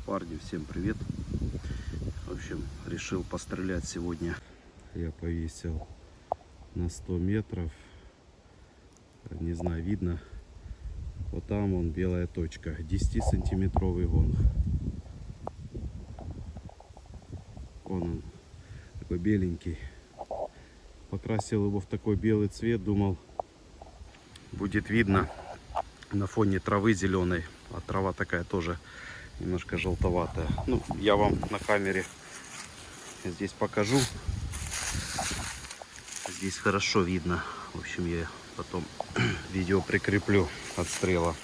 Парни, всем привет. В общем, решил пострелять сегодня. Я повесил на 100 метров. Не знаю, видно. Вот там вон белая точка. 10-сантиметровый гонг. Вон он, такой беленький. Покрасил его в такой белый цвет. Думал, будет видно на фоне травы зеленой. А трава такая тоже немножко желтоватая. Ну, я вам на камере здесь покажу. Здесь хорошо видно. В общем, я потом видео прикреплю отстрела.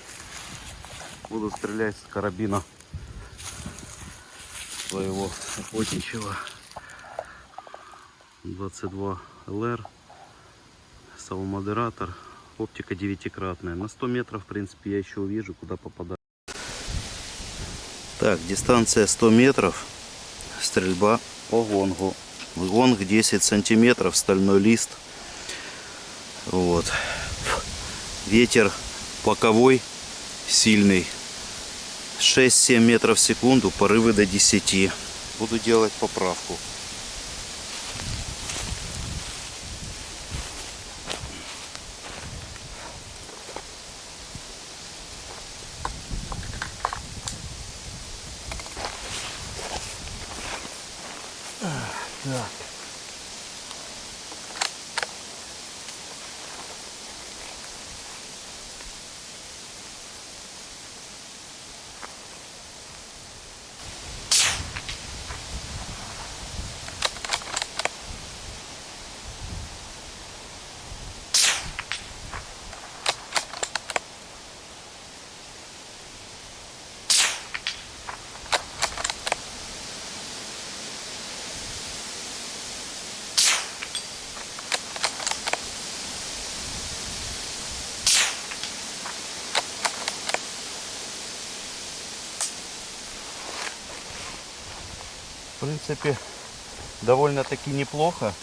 Буду стрелять с карабина своего охотничьего 22 ЛР. Самомодератор. Оптика 9-кратная. На 100 метров, в принципе, я еще увижу, куда попадаю. Так, дистанция 100 метров. Стрельба по гонгу. Гонг 10 сантиметров, стальной лист. Вот. Ветер боковой, сильный. 6-7 метров в секунду, порывы до 10. Буду делать поправку. Так. В принципе, довольно-таки неплохо.